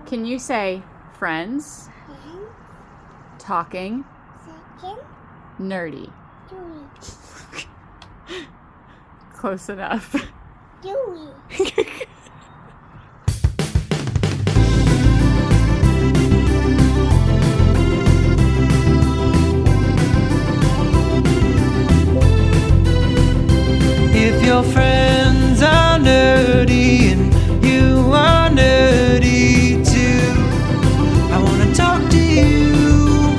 Can you say friends, talking, nerdy? Close enough. If your friends are nerdy and you are nerdy too, I want to talk to you.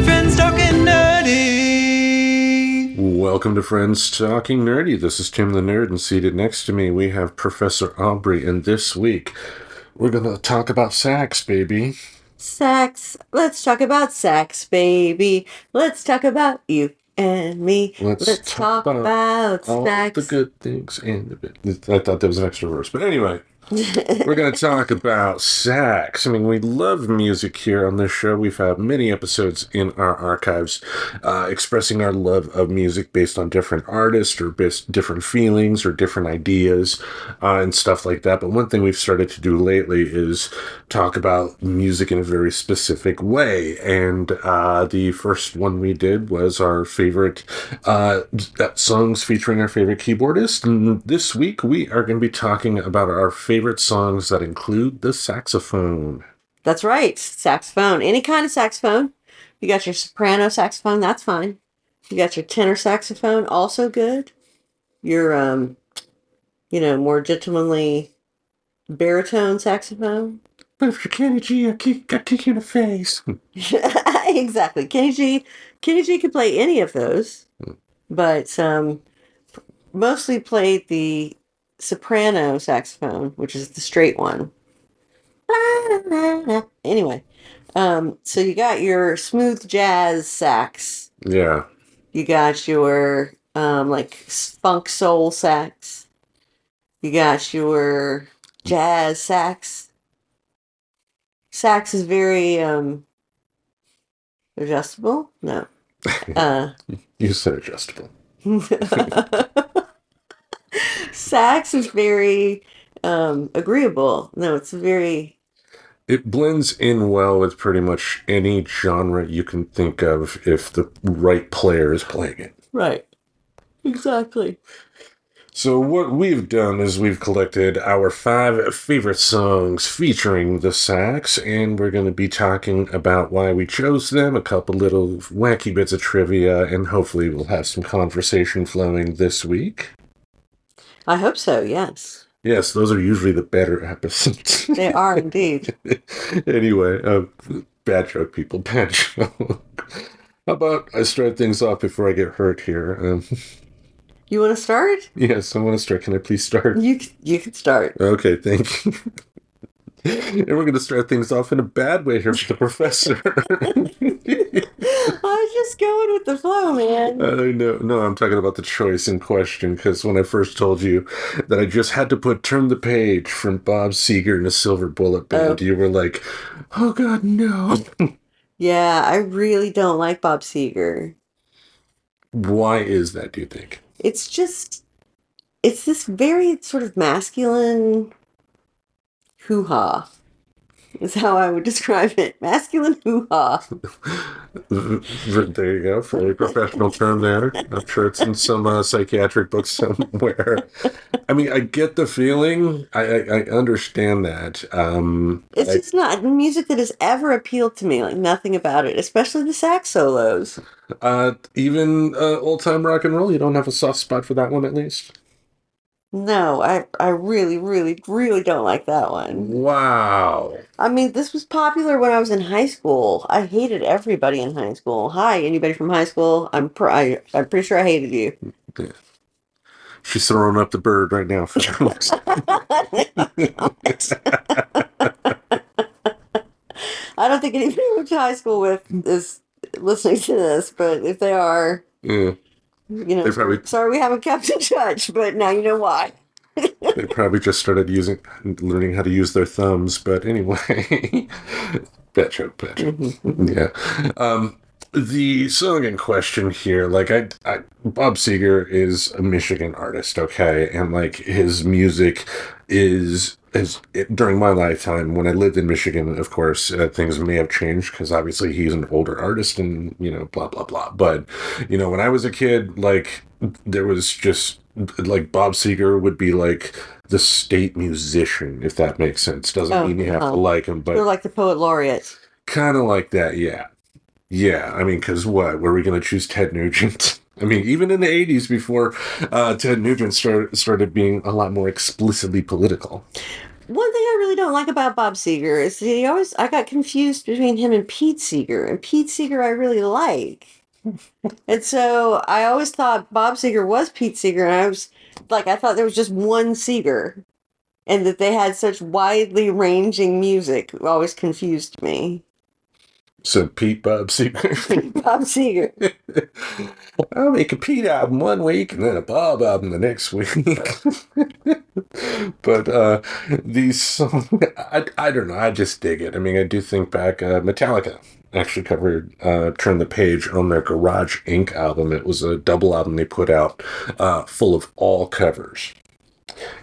Friends Talking Nerdy. Welcome to Friends Talking Nerdy. This is Tim the Nerd, and seated next to me we have Professor Aubrey, and this week we're going to talk about sax, baby. Sax. Let's talk about sax, baby. Let's talk about you and me. Let's talk about all sax. the good things and the bit. I thought that was an extra verse, but anyway. We're going to talk about sax. I mean, we love music here on this show. We've had many episodes in our archives expressing our love of music based on different artists or different feelings or different ideas and stuff like that. But one thing we've started to do lately is talk about music in a very specific way. And the first one we did was our favorite songs featuring our favorite keyboardist. And this week we are going to be talking about our favorite songs that include the saxophone. That's right. Saxophone. Any kind of saxophone. You got your soprano saxophone, that's fine. You got your tenor saxophone, also good. Your, more gentlemanly baritone saxophone. But if you're Kenny G, I kick you in the face. Exactly. Kenny G can play any of those, but mostly played the soprano saxophone, which is the straight one. Anyway, so you got your smooth jazz sax. Yeah. You got your funk soul sax. You got your jazz sax. Sax is very adjustable. No. You said adjustable. Sax is very agreeable. No, it's very... It blends in well with pretty much any genre you can think of if the right player is playing it. Right. Exactly. So what we've done is we've collected our 5 favorite songs featuring the sax, and we're going to be talking about why we chose them, a couple little wacky bits of trivia, and hopefully we'll have some conversation flowing this week. I hope so, yes. Yes, those are usually the better episodes. They are indeed. Anyway, bad joke, people, bad joke. How about I start things off before I get hurt here? You want to start? Yes, I want to start. Can I please start? You can start. Okay, thank you. And we're going to start things off in a bad way here with the professor. I was just going with the flow, man. No, I'm talking about the choice in question, because when I first told you that I just had to put Turn the Page from Bob Seger and the Silver Bullet Band, you were like, oh God, no. Yeah, I really don't like Bob Seger. Why is that, do you think? It's this very sort of masculine hoo-ha. Is how I would describe it. Masculine hoo-ha. There you go. Very professional term there. I'm sure it's in some psychiatric book somewhere. I mean, I get the feeling. I understand that. It's just not music that has ever appealed to me. Like, nothing about it. Especially the sax solos. Even old-time rock and roll, you don't have a soft spot for that one at least? No, I really, really, really don't like that one. Wow. I mean, this was popular when I was in high school. I hated everybody in high school. Hi, anybody from high school? I'm pretty sure I hated you. Yeah. She's throwing up the bird right now. I don't think anybody I went to high school with is listening to this, but if they are... Yeah. Sorry we haven't kept in touch, but now you know why. They probably just started learning how to use their thumbs, but anyway. Bad joke. Mm-hmm. Yeah. The song in question here, Bob Seger is a Michigan artist, okay? And, his music is during my lifetime, when I lived in Michigan, of course, things may have changed because obviously he's an older artist and, blah, blah, blah. But, when I was a kid, like, there was just, like, Bob Seger would be like the state musician, if that makes sense. Doesn't mean you have to like him, but. They're like the poet laureate. Kind of like that, yeah. Yeah, I mean, because what? Were we going to choose Ted Nugent? I mean, even in the 80s before Ted Nugent started being a lot more explicitly political. One thing I really don't like about Bob Seger is I got confused between him and Pete Seeger. And Pete Seeger I really like. And so I always thought Bob Seger was Pete Seeger. And I thought there was just one Seeger. And that they had such widely ranging music always confused me. So Pete Bob Seger. Bob Seger. I'll make a Pete album one week and then a Bob album the next week. But these songs, I don't know. I just dig it. I mean, I do think back, Metallica actually covered Turn the Page on their Garage Inc. album. It was a double album they put out full of all covers.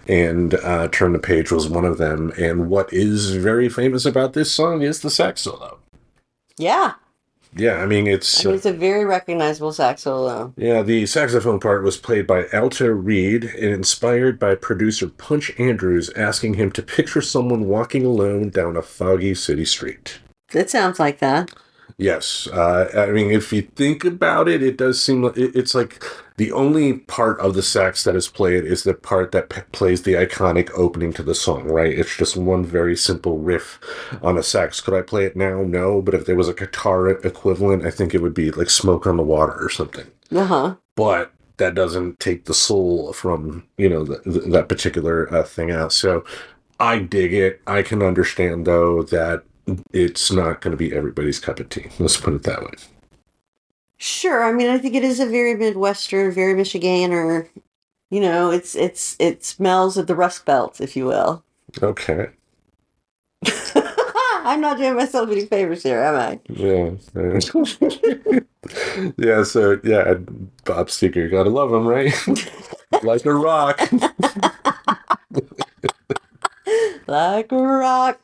And Turn the Page was one of them. And what is very famous about this song is the sax solo. Yeah. Yeah, I mean, it's a very recognizable sax solo. Yeah, the saxophone part was played by Alto Reed and inspired by producer Punch Andrews asking him to picture someone walking alone down a foggy city street. It sounds like that. Yes. I mean, if you think about it, it does seem like it's like the only part of the sax that is played is the part that plays the iconic opening to the song, right? It's just one very simple riff on a sax. Could I play it now? No. But if there was a guitar equivalent, I think it would be like Smoke on the Water or something. Uh-huh. But that doesn't take the soul from, that particular thing out. So I dig it. I can understand, though, that it's not going to be everybody's cup of tea. Let's put it that way. Sure. I mean, I think it is a very Midwestern, very Michiganer. It smells of the Rust Belt, if you will. Okay. I'm not doing myself any favors here, am I? Yeah. Yeah, so, yeah, Bob Seger, gotta love him, right? Like a rock. Like a rock,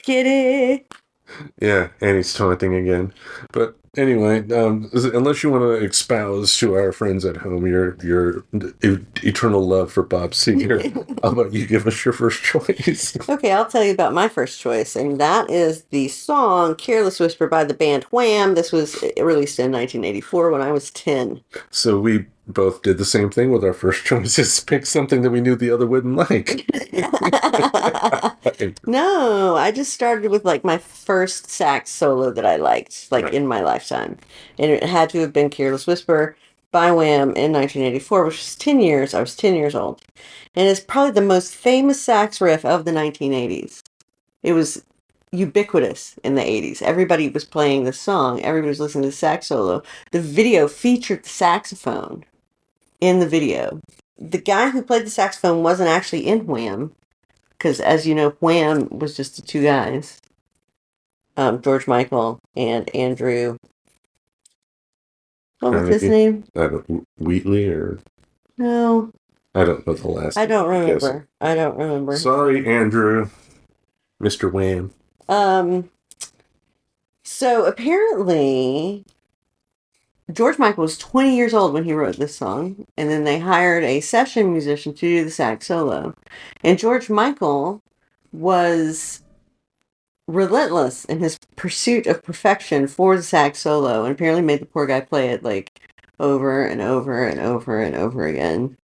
kitty. Yeah, and he's taunting again. But anyway, unless you want to espouse to our friends at home your eternal love for Bob Seger, how about you give us your first choice? Okay, I'll tell you about my first choice, and that is the song Careless Whisper by the band Wham. This was released in 1984 when I was 10. So we both did the same thing with our first choices. Pick something that we knew the other wouldn't like. No, I just started with like my first sax solo that I liked, in my lifetime. And it had to have been Careless Whisper by Wham in 1984, which was 10 years. I was 10 years old. And it's probably the most famous sax riff of the 1980s. It was ubiquitous in the 80s. Everybody was playing the song. Everybody was listening to the sax solo. The video featured the saxophone in the video. The guy who played the saxophone wasn't actually in Wham, because as you know, Wham was just the two guys, George Michael and Andrew. What was his name? Wheatley or no? I don't know the last. I don't remember. I don't remember. Sorry, Andrew, Mr. Wham. So apparently, George Michael was 20 years old when he wrote this song, and then they hired a session musician to do the sax solo. And George Michael was relentless in his pursuit of perfection for the sax solo, and apparently made the poor guy play it over and over and over and over again.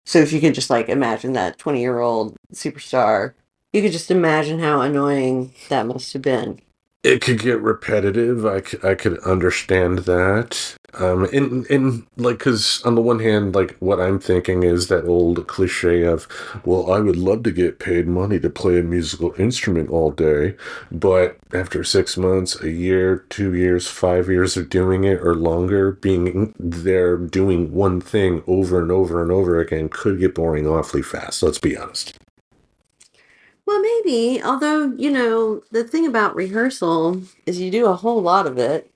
So if you could just imagine that 20-year-old superstar, you could just imagine how annoying that must have been. It could get repetitive. I could understand that. Because on the one hand, what I'm thinking is that old cliche of, well, I would love to get paid money to play a musical instrument all day, but after 6 months, a year, 2 years, 5 years of doing it or longer, being there doing one thing over and over and over again could get boring awfully fast. Let's be honest. Well, maybe, although, the thing about rehearsal is you do a whole lot of it.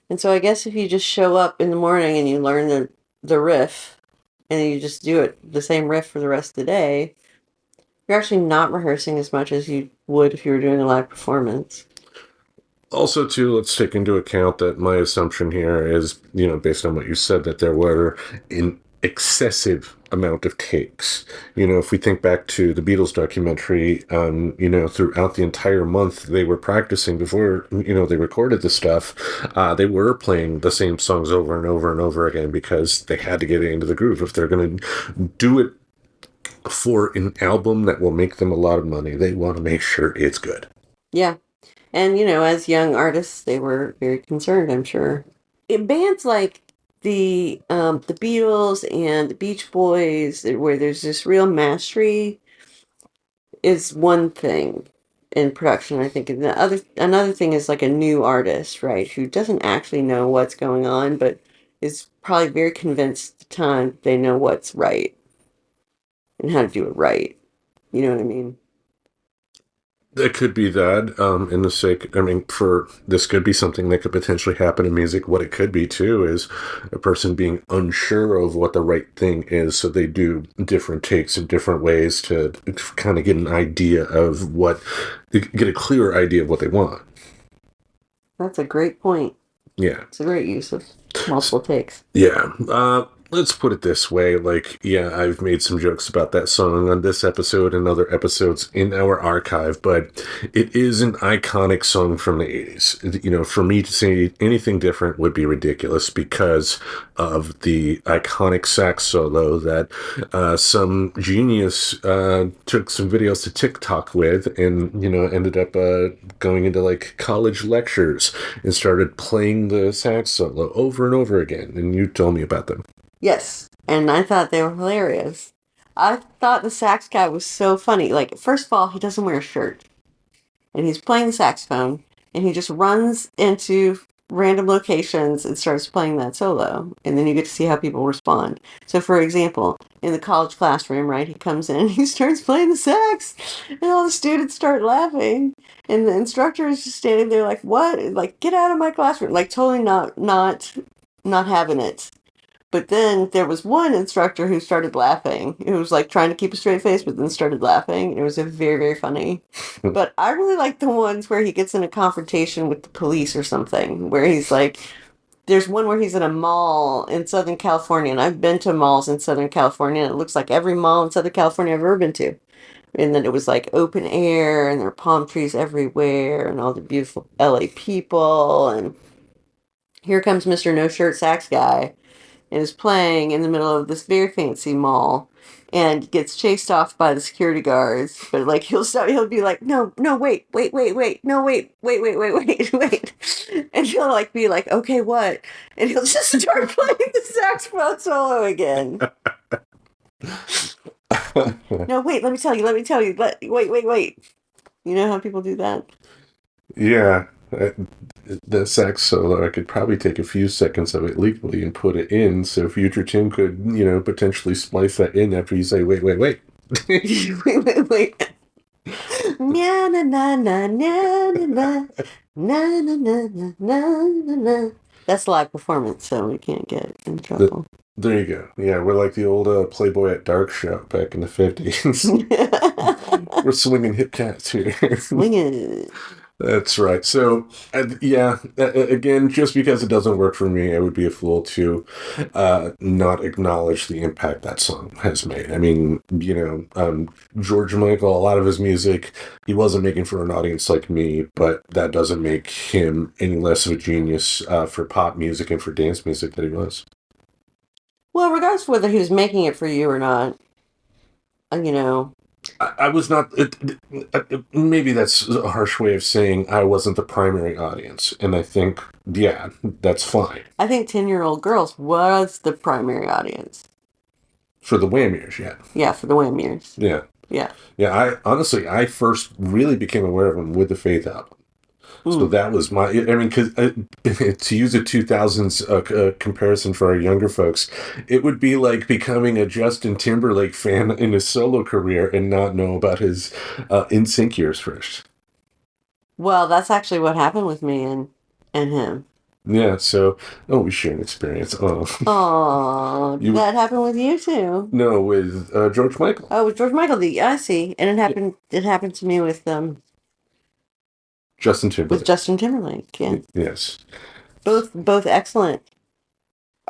And so I guess if you just show up in the morning and you learn the riff, and you just do it, the same riff for the rest of the day, You're actually not rehearsing as much as you would if you were doing a live performance. Also, too, let's take into account that my assumption here is, based on what you said, that there were an excessive amount of takes. If we think back to the Beatles documentary, throughout the entire month they were practicing before, they recorded the stuff. They were playing the same songs over and over and over again because they had to get into the groove. If they're going to do it for an album that will make them a lot of money, they want to make sure it's good. Yeah. And, as young artists, they were very concerned, I'm sure. In bands like the Beatles and the Beach Boys, where there's this real mastery, is one thing in production, I think. And another thing is like a new artist, right, who doesn't actually know what's going on, but is probably very convinced at the time they know what's right and how to do it right. You know what I mean? It could be that, in the sake, for this could be something that could potentially happen in music. What it could be, too, is a person being unsure of what the right thing is, so they do different takes in different ways to kind of get an idea of get a clearer idea of what they want. That's a great point. Yeah. It's a great use of multiple takes. Yeah. Let's put it this way. I've made some jokes about that song on this episode and other episodes in our archive, but it is an iconic song from the 80s. For me to say anything different would be ridiculous because of the iconic sax solo that some genius took some videos to TikTok with and, ended up going into college lectures and started playing the sax solo over and over again. And you told me about them. Yes, and I thought they were hilarious. I thought the sax guy was so funny. First of all, he doesn't wear a shirt. And he's playing the saxophone, and he just runs into random locations and starts playing that solo. And then you get to see how people respond. So, for example, in the college classroom, right, he comes in and he starts playing the sax, and all the students start laughing. And the instructor is just standing there like, what? Like, get out of my classroom. Totally not having it. But then there was one instructor who started laughing. It was trying to keep a straight face, but then started laughing. It was very, very funny. But I really like the ones where he gets in a confrontation with the police or something, where he's there's one where he's in a mall in Southern California, and I've been to malls in Southern California, and it looks like every mall in Southern California I've ever been to. And then it was open air, and there are palm trees everywhere, and all the beautiful LA people, and here comes Mr. No Shirt Sax Guy. And is playing in the middle of this very fancy mall and gets chased off by the security guards. But he'll be like, no, wait, no, wait. And he'll be like, okay, what? And he'll just start playing the saxophone solo again. No, wait, let me tell you. Wait. You know how people do that? Yeah. The sax solo, I could probably take a few seconds of it legally and put it in, so future Tim could, potentially splice that in after you say, wait. wait. Na na na na na na na na na na. That's live performance, so we can't get in trouble. There you go. Yeah, we're like the old Playboy at Dark show back in the 50s. We're swinging hip cats here. Swinging. That's right. So, again, just because it doesn't work for me, I would be a fool to not acknowledge the impact that song has made. George Michael, a lot of his music, he wasn't making for an audience like me, but that doesn't make him any less of a genius for pop music and for dance music that he was. Well, regardless of whether he was making it for you or not, I was not. Maybe that's a harsh way of saying I wasn't the primary audience, and I think, that's fine. I think 10-year-old girls was the primary audience For the Wham years, yeah. Yeah, for the Wham years. Yeah. Yeah. Yeah, I first really became aware of them with the Faith album. So that was because to use a 2000s comparison for our younger folks, it would be like becoming a Justin Timberlake fan in his solo career and not know about his NSYNC years first. Well, that's actually what happened with me and him. Yeah, so we share an experience. Oh, Oh, did that happen with you too? No, with George Michael. Oh, with George Michael, I see. And it happened. It happened to me with Justin Timberlake. With Justin Timberlake. Yeah. Yes. Both excellent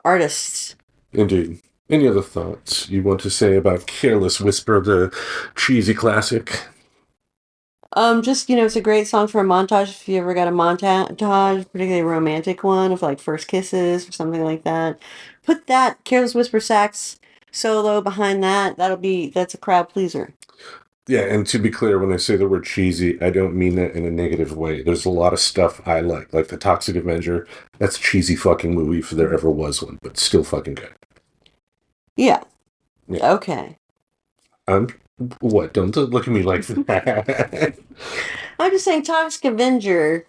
artists. Indeed. Any other thoughts you want to say about Careless Whisper, the cheesy classic? Just, it's a great song for a montage. If you ever got a montage, particularly a romantic one of like first kisses or something like that, put that Careless Whisper sax solo behind that. That's a crowd pleaser. Yeah, and to be clear, when I say the word cheesy, I don't mean that in a negative way. There's a lot of stuff I like The Toxic Avenger. That's a cheesy fucking movie if there ever was one, but still fucking good. Yeah. Okay. What? Don't look at me like that. I'm just saying Toxic Avenger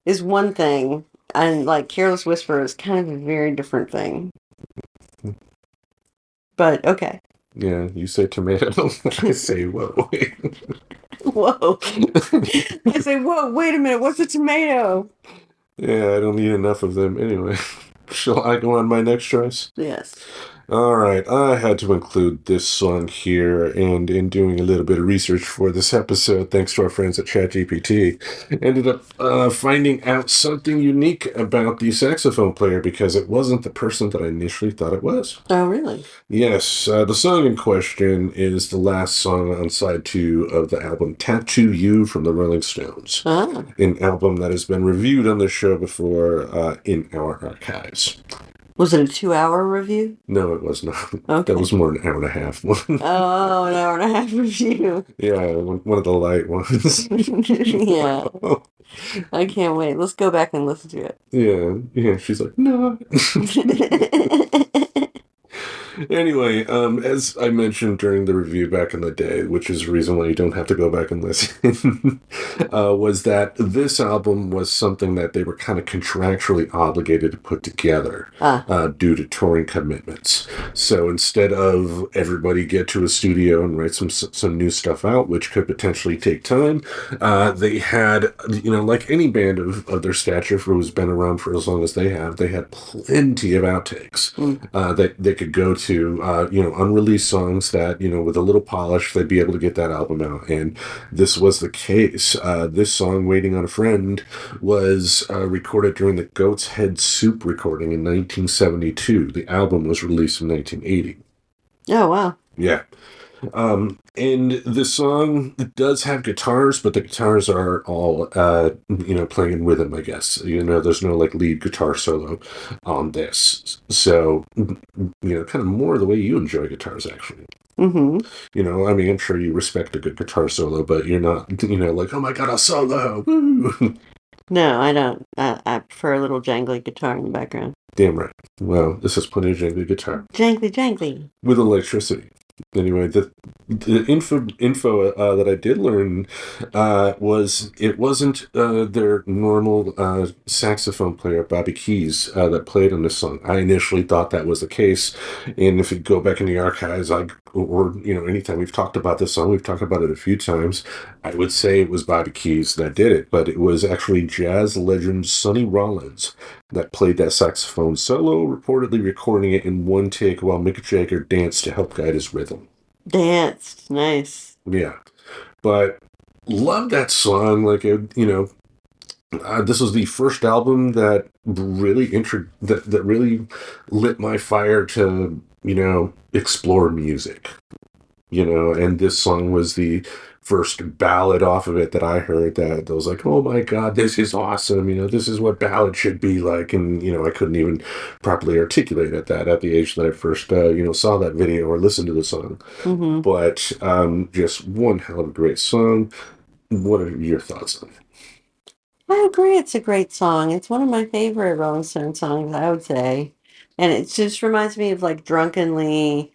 is one thing, and like Careless Whisper is kind of a very different thing. But okay. Yeah, you say tomato. I say whoa. Whoa. I say, whoa, wait a minute, what's a tomato? Yeah, I don't need enough of them anyway. Shall I go on my next choice? Yes. All right, I had to include this song here, and in doing a little bit of research for this episode, thanks to our friends at ChatGPT, ended up finding out something unique about the saxophone player because it wasn't the person that I initially thought it was. Oh, really? Yes, the song in question is the last song on side 2 of the album Tattoo You from the Rolling Stones, an album that has been reviewed on the show before in our archives. Was it a 2-hour review? No, it was not. Okay. That was more an hour and a half one. Oh, an hour and a half review. Yeah, one of the light ones. Yeah. I can't wait. Let's go back and listen to it. Yeah. She's like, no. Anyway, as I mentioned during the review back in the day, which is the reason why you don't have to go back and listen, was that this album was something that they were kind of contractually obligated to put together due to touring commitments. So instead of everybody get to a studio and write some new stuff out, which could potentially take time, they had, like any band of their stature who's been around for as long as they had plenty of outtakes that they could go to, unreleased songs that, with a little polish, they'd be able to get that album out. And this was the case. This song, Waiting on a Friend, was recorded during the Goat's Head Soup recording in 1972. The album was released in 1980. Oh, wow. Yeah. And the song does have guitars, but the guitars are all, playing in rhythm, I guess. There's no, lead guitar solo on this. So, kind of more the way you enjoy guitars, actually. Mm-hmm. I'm sure you respect a good guitar solo, but you're not, like, oh my God, a solo! Woo! No, I don't. I prefer a little jangly guitar in the background. Damn right. Well, this is plenty of jangly guitar. Jangly. With electricity. Anyway, the info that I did learn was it wasn't their normal saxophone player, Bobby Keys, that played on this song. I initially thought that was the case, and if you go back in the archives, anytime we've talked about this song, we've talked about it a few times, I would say it was Bobby Keys that did it, but it was actually jazz legend Sonny Rollins that played that saxophone solo, reportedly recording it in one take while Mick Jagger danced to help guide his rhythm. Danced. Nice. Yeah. But love that song. This was the first album that really that really lit my fire to, explore music. And this song was the first ballad off of it that I heard that was like, oh my God, this is awesome. This is what ballad should be like. And, I couldn't even properly articulate at the age that I first, saw that video or listened to the song. Mm-hmm. But just one hell of a great song. What are your thoughts on it? I agree. It's a great song. It's one of my favorite Rolling Stone songs, I would say. And it just reminds me of drunkenly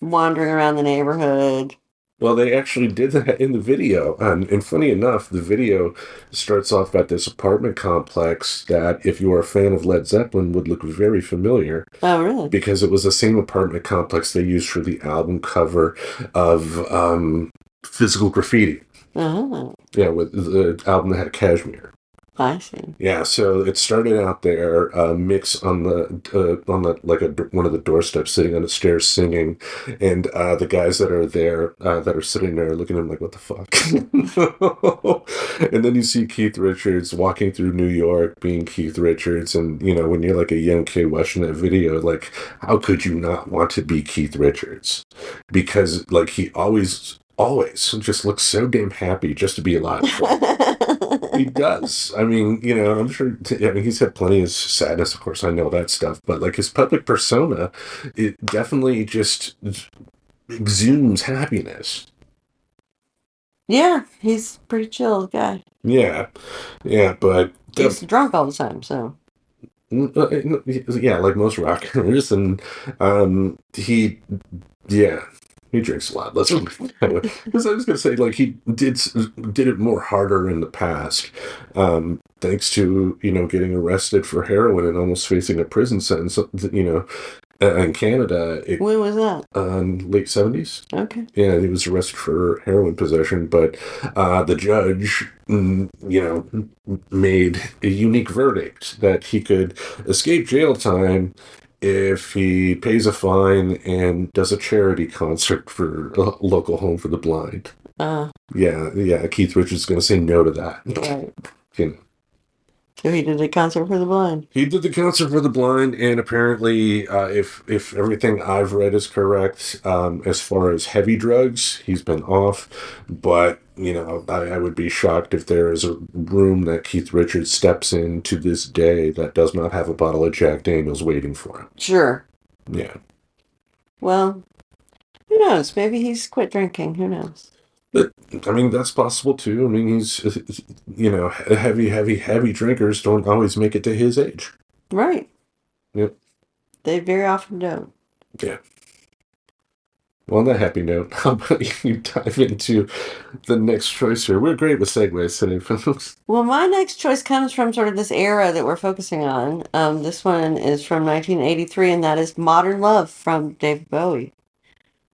wandering around the neighborhood. Well, they actually did that in the video. And funny enough, the video starts off at this apartment complex that, if you are a fan of Led Zeppelin, would look very familiar. Oh, really? Because it was the same apartment complex they used for the album cover of Physical Graffiti. Uh-huh. Yeah, with the album that had Cashmere. I see. Yeah, so it started out there, Mick's on the like one of the doorsteps, sitting on the stairs singing, and the guys that are there, that are sitting there, looking at him like, "What the fuck?" And then you see Keith Richards walking through New York, being Keith Richards, and when you're like a young kid watching that video, like, how could you not want to be Keith Richards? Because like he always just looks so damn happy just to be alive. He does. I mean, I'm sure. I mean, he's had plenty of sadness, of course. I know that stuff, but like his public persona, it definitely just exudes happiness. Yeah, he's a pretty chill guy. Yeah, but He's drunk all the time, so. Yeah, like most rockers, and he drinks a lot. Let's because I was gonna say, like, he did it more harder in the past, thanks to getting arrested for heroin and almost facing a prison sentence. In Canada, When was that? Late 70s. Okay. Yeah, he was arrested for heroin possession, but the judge, made a unique verdict that he could escape jail time if he pays a fine and does a charity concert for a local home for the blind. Yeah, Keith Richards is going to say no to that. Right. So he did a concert for the blind. He did the concert for the blind, and apparently, if everything I've read is correct, as far as heavy drugs, he's been off. But I would be shocked if there is a room that Keith Richards steps in to this day that does not have a bottle of Jack Daniels waiting for him. Sure. Yeah. Well, who knows? Maybe he's quit drinking. Who knows? But, I mean, that's possible, too. I mean, he's, heavy drinkers don't always make it to his age. Right. Yep. They very often don't. Yeah. Well, on that happy note, how about you dive into the next choice here? We're great with segues today, folks. Well, my next choice comes from sort of this era that we're focusing on. This one is from 1983, and that is Modern Love from David Bowie.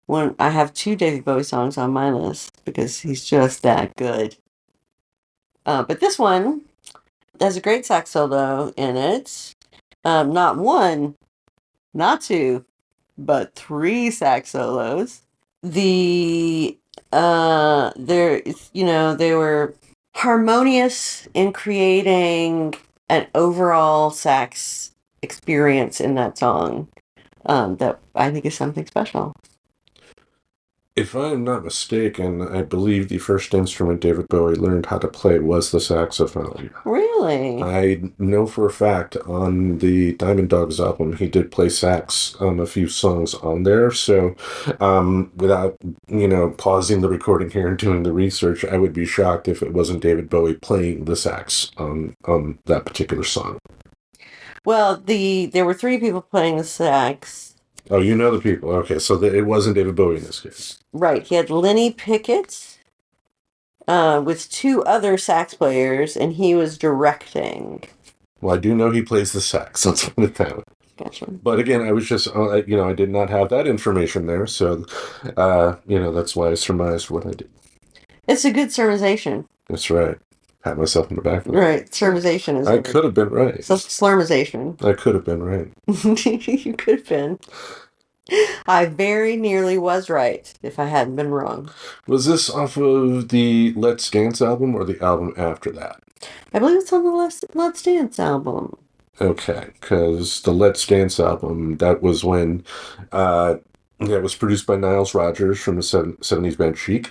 When I have 2 David Bowie songs on my list because he's just that good. But this one has a great sax solo in it. Not 1, not 2, but 3 sax solos. They were harmonious in creating an overall sax experience in that song. That I think is something special. If I am not mistaken, I believe the first instrument David Bowie learned how to play was the saxophone. Really? I know for a fact on the Diamond Dogs album, he did play sax on a few songs on there. So without, pausing the recording here and doing the research, I would be shocked if it wasn't David Bowie playing the sax on that particular song. Well, there were 3 people playing the sax. Oh, you know the people. Okay, so it wasn't David Bowie in this case. Right. He had Lenny Pickett with 2 other sax players, and he was directing. Well, I do know he plays the sax. Let's put it that way. Gotcha. But again, I was just, I did not have that information there. So, that's why I surmised what I did. It's a good sermonization. That's right. Pat myself in the back. Right. Sermonization is I could have been right. So slurmization. I could have been right. You could have been. I very nearly was right if I hadn't been wrong. Was this off of the Let's Dance album or the album after that? I believe it's on the Let's Dance album. Okay, because the Let's Dance album, that was when it was produced by Niles Rodgers from the 70s band Chic.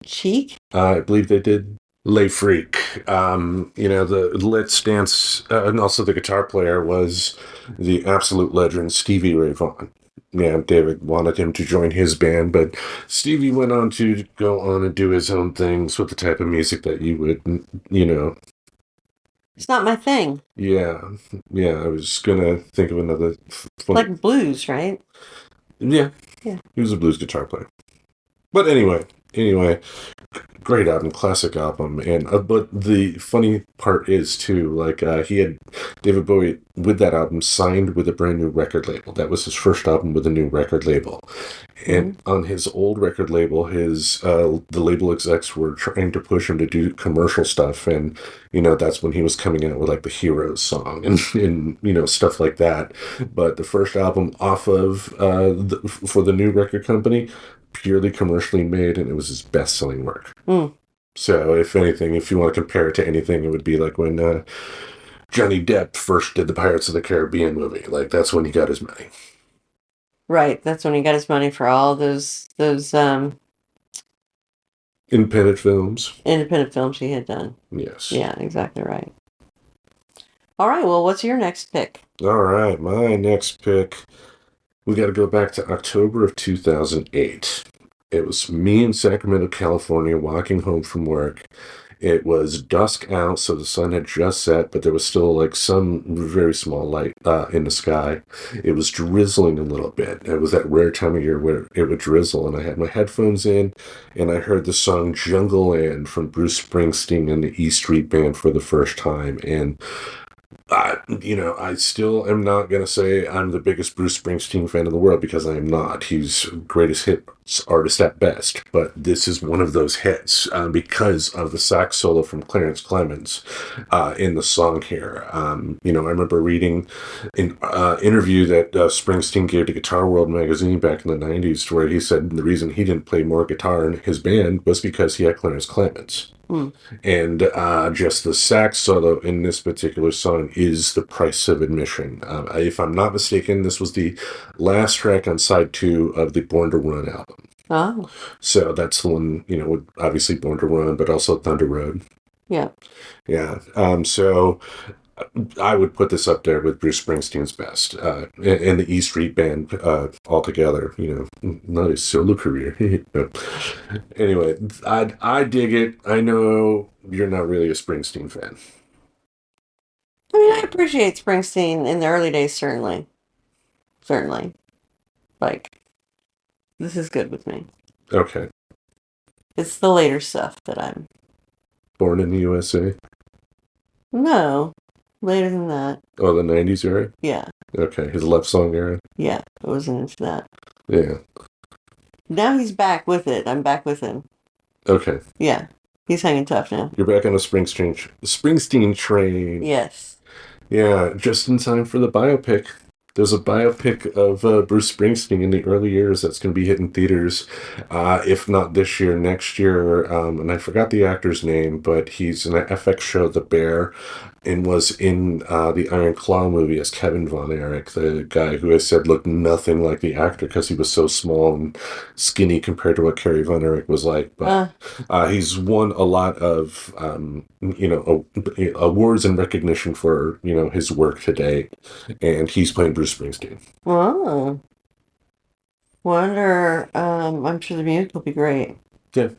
Chic? I believe they did Les Freak. The Let's Dance, and also the guitar player was the absolute legend Stevie Ray Vaughan. Yeah, David wanted him to join his band, but Stevie went on to go on and do his own things with the type of music that you would, It's not my thing. Yeah, I was gonna think of another... Like blues, right? Yeah. Yeah. He was a blues guitar player. But anyway, Anyway, great album, classic album, and but the funny part is too, like he had David Bowie with that album signed with a brand new record label. That was his first album with a new record label, and on his old record label, his the label execs were trying to push him to do commercial stuff, and that's when he was coming out with like the Heroes song and stuff like that. But the first album off of for the new record company, purely commercially made, and it was his best-selling work. So, if anything, if you want to compare it to anything, it would be like when Johnny Depp first did the Pirates of the Caribbean movie. Like, that's when he got his money. Right, that's when he got his money for all those independent films he had done. Yes. Yeah, exactly right. All right, well, what's your next pick? All right, my next pick, we got to go back to October of 2008. It was me in Sacramento, California, walking home from work. It was dusk out, so the sun had just set, but there was still like some very small light in the sky. It was drizzling a little bit. It was that rare time of year where it would drizzle, and I had my headphones in, and I heard the song Jungleland from Bruce Springsteen and the E Street Band for the first time, and I still am not going to say I'm the biggest Bruce Springsteen fan in the world, because I am not. He's greatest hits artist at best. But this is one of those hits because of the sax solo from Clarence Clemens in the song here. I remember reading an interview that Springsteen gave to Guitar World magazine back in the 90s, where he said the reason he didn't play more guitar in his band was because he had Clarence Clemens. And just the sax solo in this particular song is the price of admission. If I'm not mistaken, this was the last track on side 2 of the Born to Run album. Oh. So that's the one, with obviously Born to Run, but also Thunder Road. Yeah. Yeah. So I would put this up there with Bruce Springsteen's best, and the E Street Band altogether. Not his solo career. Anyway, I dig it. I know you're not really a Springsteen fan. I mean, I appreciate Springsteen in the early days, certainly. Like, this is good with me. Okay. It's the later stuff that I'm... Born in the USA? No. Later than that. Oh, the 90s era? Yeah. Okay, his Love Song era? Yeah, I wasn't into that. Yeah. Now he's back with it. I'm back with him. Okay. Yeah. He's hanging tough now. You're back on the Springsteen train. Yes. Yeah, just in time for the biopic. There's a biopic of Bruce Springsteen in the early years that's going to be hitting theaters, if not this year, next year. And I forgot the actor's name, but he's in an FX show, The Bear, and was in the Iron Claw movie as Kevin Von Erich, the guy who I said looked nothing like the actor because he was so small and skinny compared to what Kerry Von Erich was like. But he's won a lot of awards and recognition for his work today, and he's playing Bruce Springsteen. Oh. Wonder, I'm sure the music will be great. Yeah.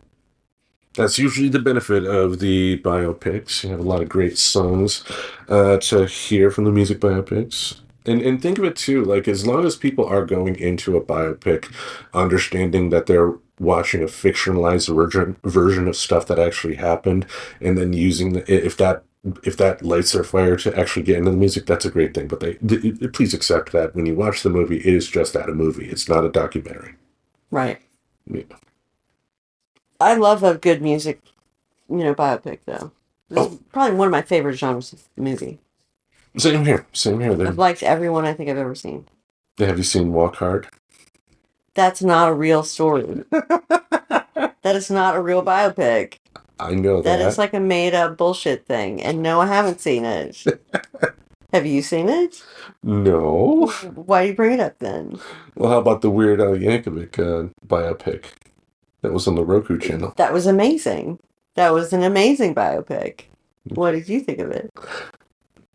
That's usually the benefit of the biopics. You have a lot of great songs to hear from the music biopics. And think of it too, like as long as people are going into a biopic understanding that they're watching a fictionalized version of stuff that actually happened, and then using if that lights their fire to actually get into the music, that's a great thing. But please accept that when you watch the movie, it is just that, a movie. It's not a documentary. Right. Yeah. I love a good music, biopic, though. This is probably one of my favorite genres of movie. Same here. I've liked every one I think I've ever seen. Have you seen Walk Hard? That's not a real story. That is not a real biopic. I know that. That is like a made-up bullshit thing. And no, I haven't seen it. Have you seen it? No. Why do you bring it up then? Well, how about the Weird Al Yankovic biopic that was on the Roku channel? That was amazing. That was an amazing biopic. What did you think of it?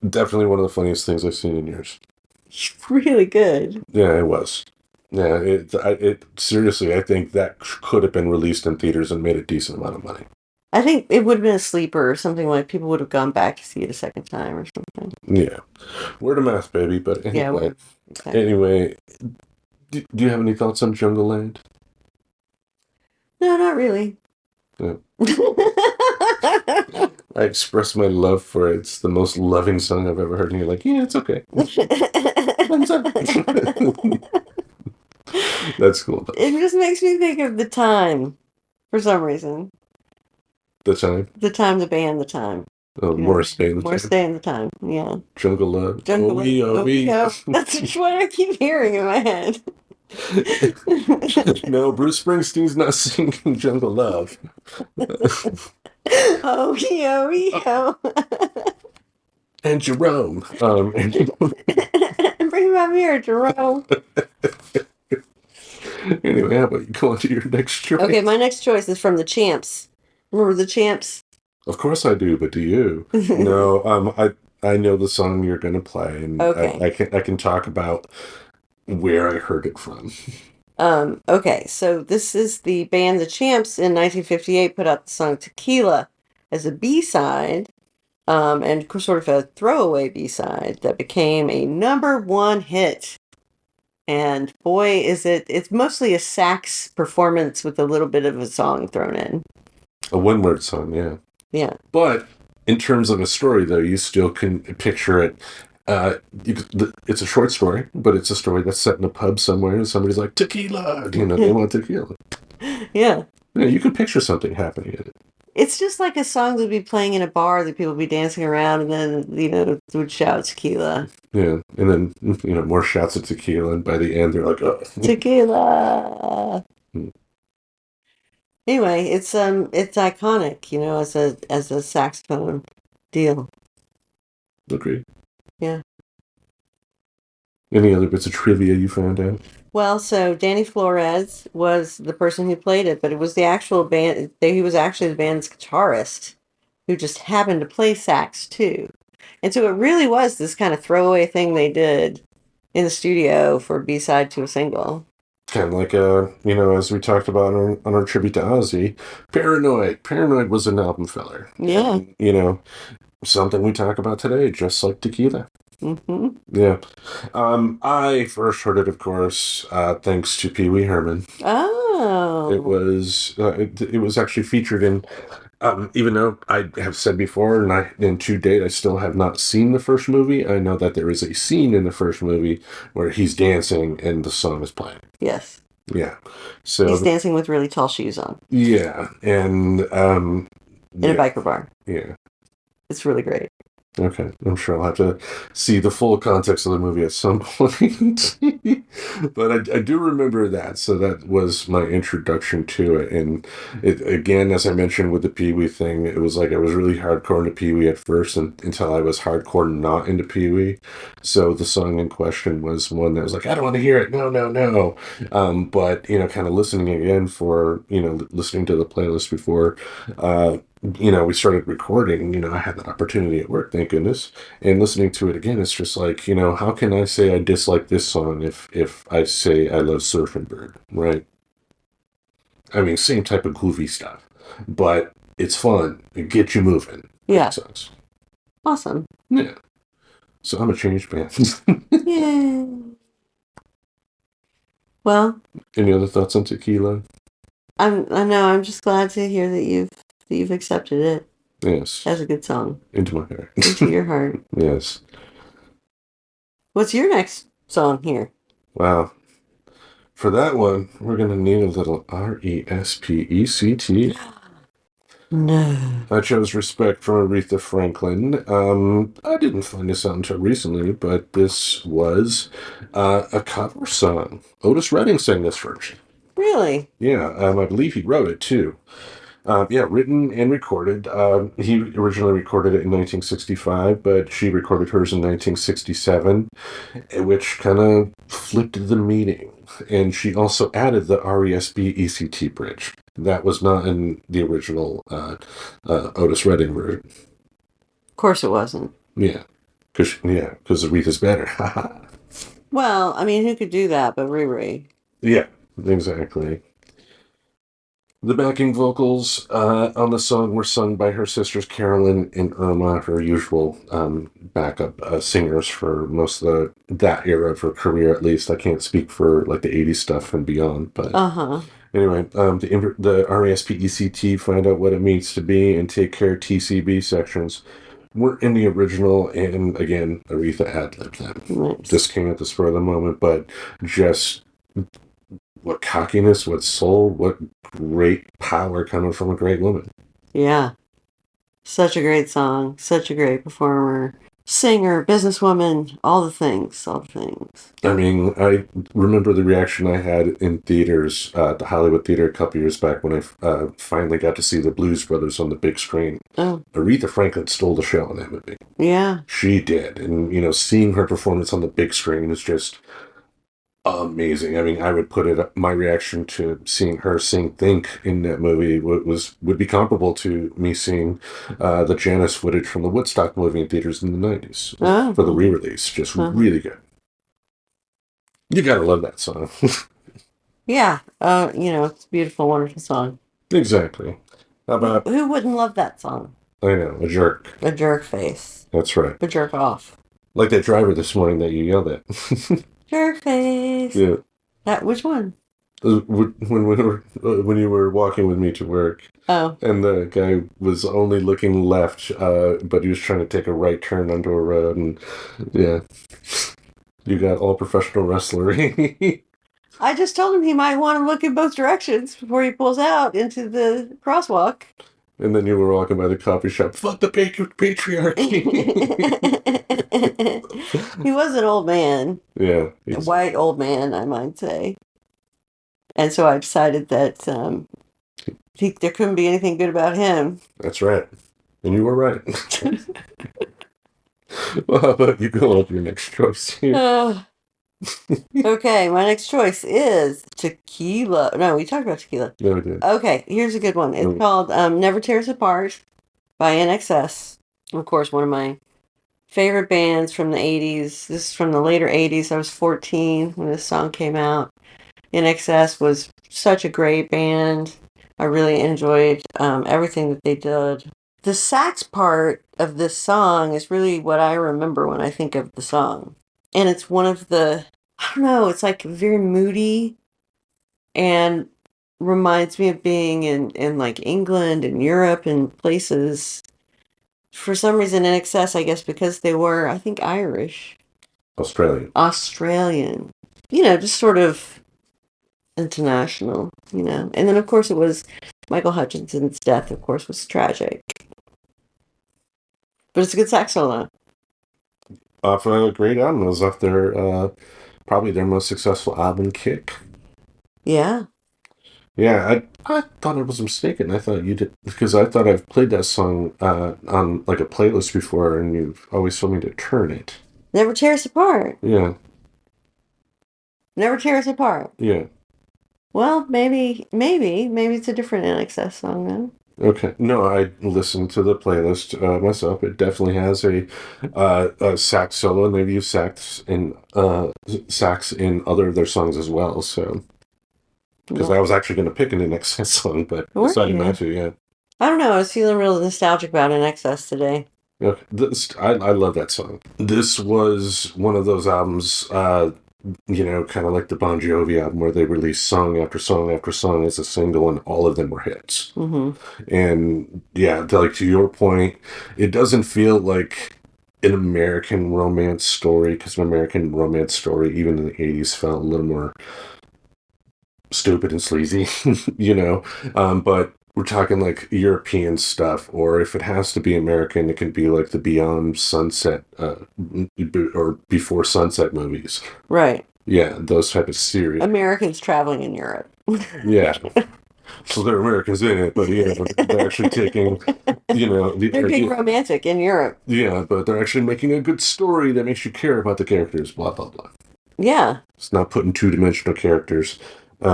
Definitely one of the funniest things I've seen in years. Really good. Yeah, it was. Yeah, it seriously, I think that could have been released in theaters and made a decent amount of money. I think it would have been a sleeper or something, like people would have gone back to see it a second time or something. Yeah. Word of mouth, baby. But anyway. Yeah, exactly. Anyway, do you have any thoughts on Jungleland? No, not really. Yeah. I express my love for it. It's the most loving song I've ever heard, and you're like, yeah, it's okay. That's cool, though. It just makes me think of The Time for some reason. The Time. The Time, the band, The Time. Oh, Morris Day in the Morris Time. Day in the Time, yeah. Jungleland. Jungleland. Oh, we. That's what I keep hearing in my head. No, Bruce Springsteen's not singing Jungle Love. Oh, yo. And Jerome. Bring him out here, Jerome. Anyway, how about you go on to your next choice? Okay, my next choice is from the Champs. Remember the Champs? Of course I do, but do you? No, I know the song you're going to play, and Okay. I can talk about where I heard it from. Okay, so this is the band The Champs in 1958 put out the song Tequila as a B-side, and sort of a throwaway B-side that became a #1 hit. And boy, it's mostly a sax performance with a little bit of a song thrown in. A one-word song, yeah. Yeah. But in terms of a story, though, you still can picture it. It's a short story, but it's a story that's set in a pub somewhere, and somebody's like, tequila! They want tequila. Yeah. Yeah, you can picture something happening in it. It's just like a song that would be playing in a bar that people would be dancing around and then, would shout tequila. Yeah, and then, more shouts of tequila, and by the end, they're like, oh. Tequila! Anyway, it's iconic, as a saxophone deal. Agreed. Yeah. Any other bits of trivia you found out? Well, so Danny Flores was the person who played it, but it was the actual band. He was actually the band's guitarist who just happened to play sax too. And so it really was this kind of throwaway thing they did in the studio for a B-side to a single. Kind of like, as we talked about on our tribute to Ozzy, Paranoid. Paranoid was an album filler. Yeah. And, something we talk about today, just like tequila. Mm-hmm. Yeah. I first heard it, of course, thanks to Pee Wee Herman. Oh. It was actually featured in, even though I have said before, and to date, I still have not seen the first movie. I know that there is a scene in the first movie where he's dancing and the song is playing. Yes. Yeah. So he's dancing with really tall shoes on. Yeah. And, in a biker bar. Yeah. It's really great. Okay, I'm sure I'll have to see the full context of the movie at some point. But I do remember that, so that was my introduction to it. And it, again, as I mentioned with the Pee Wee thing, it was like I was really hardcore into Pee Wee at first until I was hardcore not into Pee Wee. So the song in question was one that was like, I don't want to hear it, no. But, kind of listening again for, listening to the playlist before, we started recording, I had that opportunity at work, thank goodness. And listening to it again, it's just like, how can I say I dislike this song if I say I love Surfing Bird, right? I mean, same type of goofy stuff, but it's fun. It gets you moving. Yeah. Awesome. Yeah. So I'm a changed man. Yay. Well. Any other thoughts on tequila? I know. I'm just glad to hear that you've accepted it. Yes. As a good song. Into my heart. Into your heart. Yes. What's your next song here? Wow. For that one, we're going to need a little RESPECT. No. I chose Respect from Aretha Franklin. I didn't find this out until recently, but this was a cover song. Otis Redding sang this version. Really? Yeah, I believe he wrote it too. Written and recorded. He originally recorded it in 1965, but she recorded hers in 1967, which kind of flipped the meaning. And she also added the RESPECT bridge. That was not in the original Otis Redding version. Of course it wasn't. Yeah, because Aretha's better. Well, I mean, who could do that but Riri? Yeah, exactly. The backing vocals on the song were sung by her sisters Carolyn and Irma, her usual backup singers for most of that era of her career, at least. I can't speak for like the 80s stuff and beyond, but Anyway, the RESPECT, find out what it means to be, and take care TCB sections were in the original, and again, Aretha ad-libbed them. Nice. Just came at the spur of the moment, but just what cockiness, what soul, what great power coming from a great woman. Yeah. Such a great song. Such a great performer. Singer, businesswoman, all the things. All the things. I mean, I remember the reaction I had in theaters, the Hollywood Theater a couple years back when I finally got to see the Blues Brothers on the big screen. Oh. Aretha Franklin stole the show in that movie. Yeah. She did. And, seeing her performance on the big screen is just amazing. I mean, I would put it, my reaction to seeing her sing Think in that movie would be comparable to me seeing the Janis footage from the Woodstock movie in theaters in the 90s for the re-release. Just really good. You gotta love that song. Yeah. It's a beautiful, wonderful song. Exactly. How about... Who wouldn't love that song? I know, a jerk. A jerk face. That's right. A jerk off. Like that driver this morning that you yelled at. Jerk face. Yeah. Which one? When you were walking with me to work. Oh. And the guy was only looking left, but he was trying to take a right turn onto a road, and yeah. You got all professional wrestler. I just told him he might want to look in both directions before he pulls out into the crosswalk. And then you were walking by the coffee shop. Fuck the patriarchy. He was an old man. Yeah. A white old man, I might say. And so I decided that there couldn't be anything good about him. That's right. And you were right. Well, how about you go on to your next choice here? Okay, my next choice is Tequila. No, we talked about Tequila. No, we did. Okay, here's a good one. It's called Never Tear Us Apart by INXS. Of course, one of my favorite bands from the 80s. This is from the later 80s. I was 14 when this song came out. INXS was such a great band. I really enjoyed everything that they did. The sax part of this song is really what I remember when I think of the song. And it's one of the, I don't know, it's like very moody and reminds me of being in like England and Europe and places. For some reason, INXS, I guess because they were, I think, Irish. Australian. Just sort of international, And then, of course, it was Michael Hutchinson's death, of course, was tragic. But it's a good sax solo. Off a great album. It was off their, probably their most successful album, Kick. Yeah. Yeah, I thought I was mistaken. I thought you did, because I thought I've played that song on like a playlist before, and you've always told me to turn it. Never Tear Us Apart. Yeah. Never Tear Us Apart. Yeah. Well, maybe it's a different INXS song then. Okay. No, I listened to the playlist myself. It definitely has a sax solo, and they've used sax in other of their songs as well. So, because I was actually going to pick an INXS song, but decided not to. Yeah. I don't know. I was feeling real nostalgic about INXS today. Okay. I love that song. This was one of those albums. Kind of like the Bon Jovi album where they released song after song after song as a single, and all of them were hits. Mm-hmm. And yeah, to your point, it doesn't feel like an American romance story, because an American romance story, even in the 80s, felt a little more stupid and sleazy, but we're talking like European stuff, or if it has to be American, it can be like the Beyond Sunset or Before Sunset movies. Right. Yeah, those type of series. Americans traveling in Europe. Yeah. So there are Americans in it, but they're actually taking, they're being romantic in Europe. Yeah, but they're actually making a good story that makes you care about the characters, blah, blah, blah. Yeah. It's not putting two-dimensional characters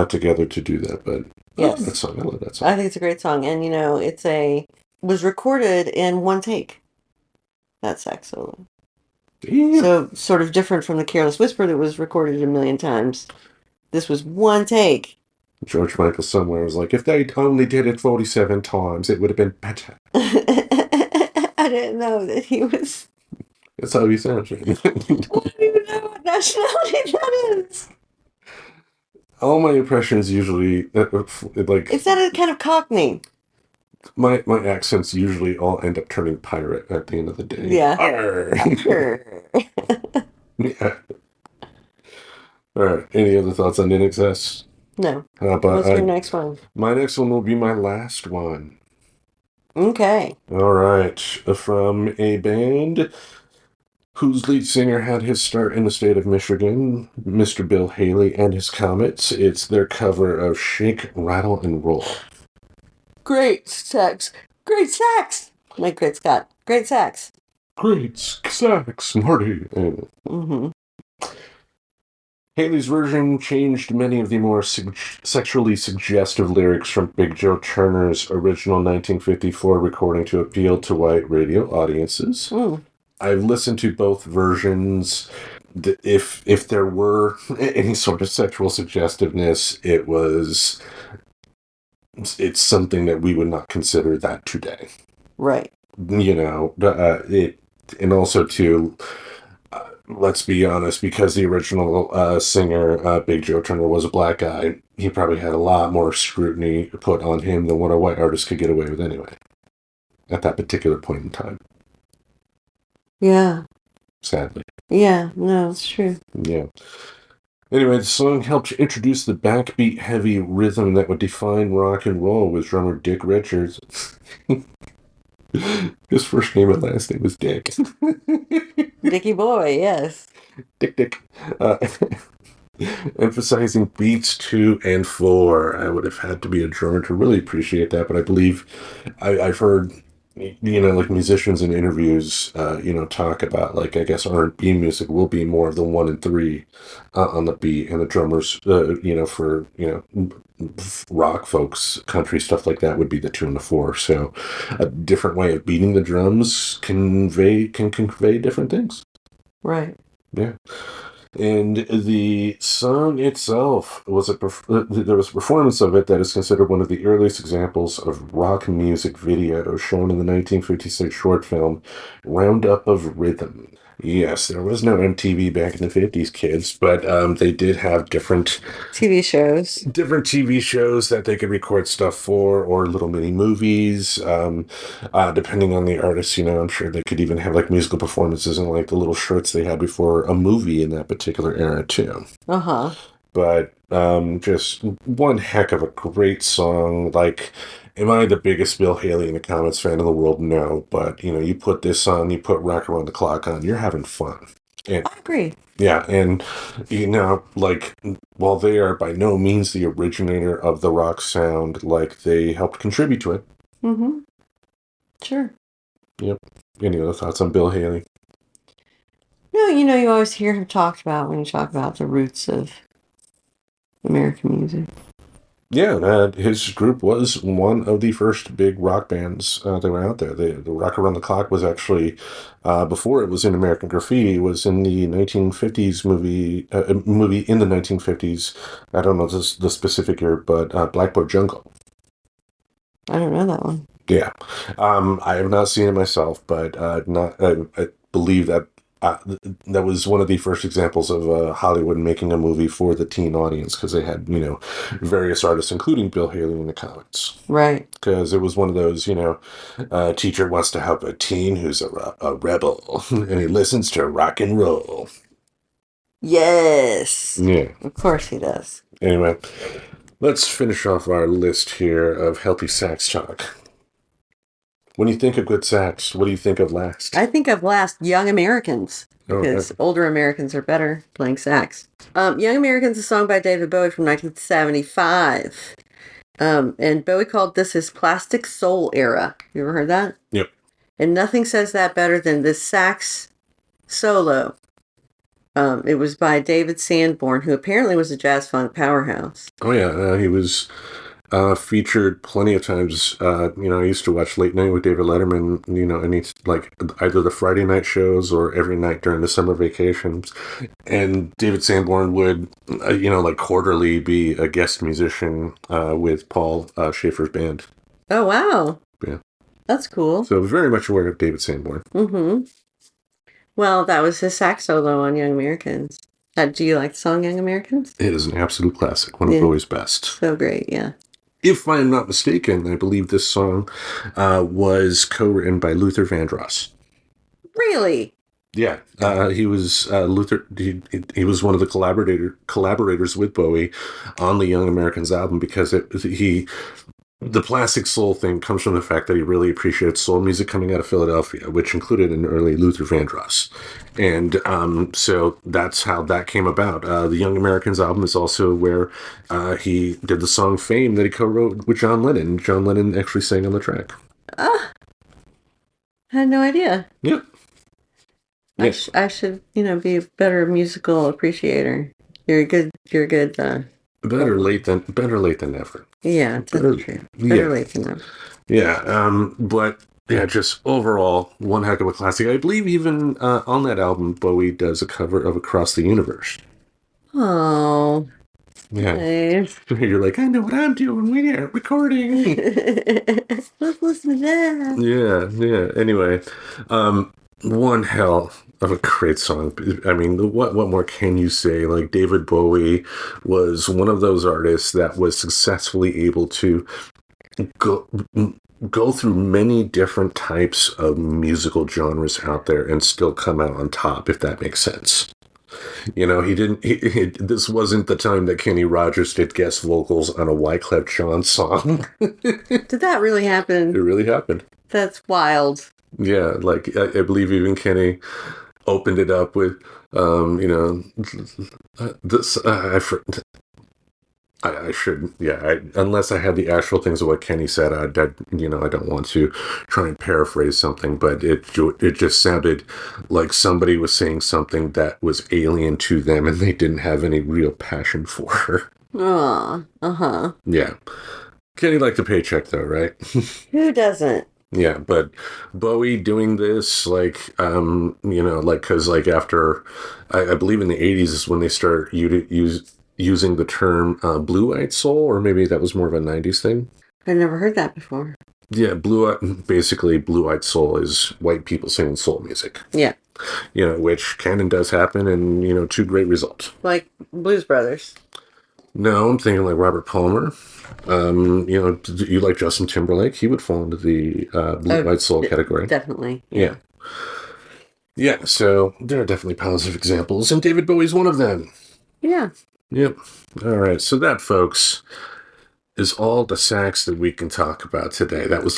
together to do that, but yes. I love that song. I think it's a great song, and it was recorded in one take. That sax solo. Yeah. So sort of different from the Careless Whisper that was recorded a million times. This was one take. George Michael somewhere was like, if they only did it 47 times, it would have been better. I didn't know that he was. That's how he sounds. Right? I don't even know what nationality that is. all my impressions usually, like... Is that a kind of Cockney? My accents usually all end up turning pirate at the end of the day. Yeah. Arr! Yeah. All right. Any other thoughts on INXS? No. How about What's your next one? My next one will be my last one. Okay. All right. From a band whose lead singer had his start in the state of Michigan, Mr. Bill Haley and his Comets. It's their cover of Shake, Rattle, and Roll. Great sax. Great sax. Like Great Scott. Great sax. Great sax, Marty. Mm-hmm. Haley's version changed many of the more sexually suggestive lyrics from Big Joe Turner's original 1954 recording to appeal to white radio audiences. I've listened to both versions. If there were any sort of sexual suggestiveness, it's something that we would not consider that today. Right. You know, and also too, let's be honest, because the original singer, Big Joe Turner, was a black guy, he probably had a lot more scrutiny put on him than what a white artist could get away with anyway, at that particular point in time. Yeah. Sadly. Yeah, no, it's true. Yeah. Anyway, the song helped introduce the backbeat-heavy rhythm that would define rock and roll with drummer Dick Richards. His first name and last name is Dick. Dickie Boy, yes. Dick. Emphasizing beats 2 and 4. I would have had to be a drummer to really appreciate that, but I believe I've heard, like musicians in interviews, talk about, like, I guess R&B music will be more of the 1 and 3 on the beat, and the drummers, for rock folks, country stuff like that would be the 2 and the 4. So a different way of beating the drums can convey different things. Right. Yeah. And the song itself there was a performance of it that is considered one of the earliest examples of rock music video shown in the 1956 short film Roundup of Rhythm. Yes, there was no MTV back in the 50s, kids, but they did have different TV shows that they could record stuff for, or little mini movies, depending on the artist. I'm sure they could even have like musical performances and like the little shorts they had before a movie in that particular era too. Uh-huh. But just one heck of a great song. Like, am I the biggest Bill Haley and the Comets fan in the world? No, but you put this on, you put Rock Around the Clock on, you're having fun. And, I agree. yeah, and like, while they are by no means the originator of the rock sound, like, they helped contribute to it. Mm-hmm. Sure. Yep. Any other thoughts on Bill Haley? No, you always hear him talked about when you talk about the roots of American music. Yeah, his group was one of the first big rock bands that were out there. The Rock Around the Clock was actually, before it was in American Graffiti, was in the 1950s movie in the 1950s. I don't know the specific year, but Blackboard Jungle. I don't know that one. Yeah. I have not seen it myself, but I believe that that was one of the first examples of Hollywood making a movie for the teen audience, because they had, various artists, including Bill Haley in the Comets. Right. Because it was one of those, teacher wants to help a teen who's a rebel, and he listens to rock and roll. Yes. Yeah. Of course he does. Anyway, let's finish off our list here of healthy sax talk. When you think of good sax, what do you think of last? I think of last Young Americans, because older Americans are better playing sax. Young Americans is a song by David Bowie from 1975. And Bowie called this his plastic soul era. You ever heard that? Yep. And nothing says that better than this sax solo. It was by David Sanborn, who apparently was a jazz funk powerhouse. Oh, yeah. He was featured plenty of times. I used to watch Late Night with David Letterman, and he's like either the Friday night shows or every night during the summer vacations. And David Sanborn would, like quarterly be a guest musician with Paul Schaefer's band. Oh, wow. Yeah. That's cool. So very much aware of David Sanborn. Mm-hmm. Well, that was his sax solo on Young Americans. Do you like the song Young Americans? It is an absolute classic, one of Bowie's best. So great, yeah. If I'm not mistaken, I believe this song was co-written by Luther Vandross. Really? Yeah, he was Luther. He was one of the collaborators with Bowie on the Young Americans album because the classic soul thing comes from the fact that he really appreciated soul music coming out of Philadelphia, which included an early Luther Vandross. And so that's how that came about. The Young Americans album is also where he did the song Fame that he co-wrote with John Lennon. John Lennon actually sang on the track. I had no idea. Yep. Yes. I should, be a better musical appreciator. You're a good, Better late than never. Yeah, that's true. Better late than never. Yeah, but yeah, just overall, one heck of a classic. I believe even on that album, Bowie does a cover of Across the Universe. Oh. Yeah. Nice. You're like, I know what I'm doing. We are recording. Let's listen to that. Yeah. Anyway, one hell of a great song. I mean, what more can you say? Like, David Bowie was one of those artists that was successfully able to go through many different types of musical genres out there and still come out on top, if that makes sense. This wasn't the time that Kenny Rogers did guest vocals on a Wyclef Jean song. Did that really happen? It really happened. That's wild. Yeah, like I believe even Kenny opened it up with, this. I shouldn't. Yeah, unless I had the actual things of what Kenny said, I don't want to try and paraphrase something, but it just sounded like somebody was saying something that was alien to them, and they didn't have any real passion for her. Yeah, Kenny liked a paycheck, though, right? Who doesn't? Yeah, but Bowie doing this, because after, I believe in the 80s is when they start using the term blue-eyed soul, or maybe that was more of a 90s thing. I never heard that before. Yeah, blue-eyed soul is white people singing soul music. Yeah. Which canon does happen, and, to great result. Like Blues Brothers. No, I'm thinking like Robert Palmer. You like Justin Timberlake? He would fall into the blue-eyed soul category. Definitely. Yeah. Yeah, so there are definitely positive examples, and David Bowie's one of them. Yeah. Yep. All right, so that, folks, is all the sax that we can talk about today. That was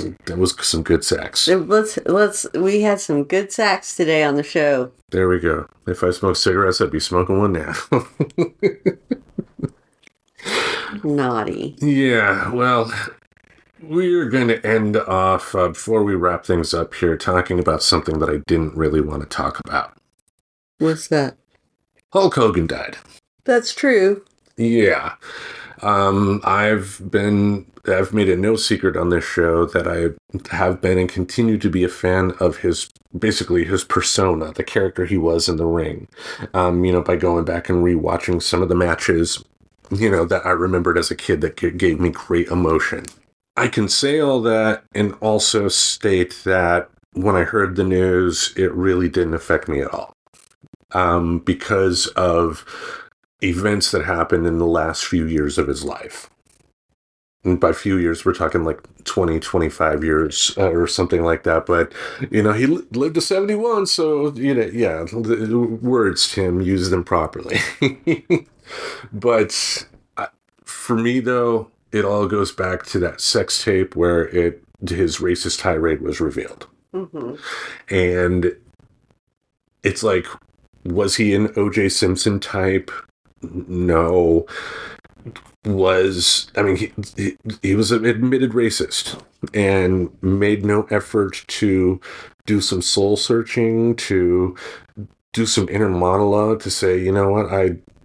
some good sax. We had some good sax today on the show. There we go. If I smoked cigarettes, I'd be smoking one now. Naughty. Yeah, well, we're going to end off, before we wrap things up here, talking about something that I didn't really want to talk about. What's that? Hulk Hogan died. That's true. Yeah. I've made it no secret on this show that I have been and continue to be a fan of his persona, the character he was in the ring. By going back and rewatching some of the matches, that I remembered as a kid that gave me great emotion. I can say all that and also state that when I heard the news, it really didn't affect me at all. Because of events that happened in the last few years of his life. And by few years, we're talking like 20, 25 years or something like that. But, he lived to 71, so, the words, Tim, use them properly. But for me, though, it all goes back to that sex tape where his racist tirade was revealed. Mm-hmm. And it's like, was he an O.J. Simpson type? No. He was an admitted racist and made no effort to do some soul searching, to do some inner monologue, to say, you know what,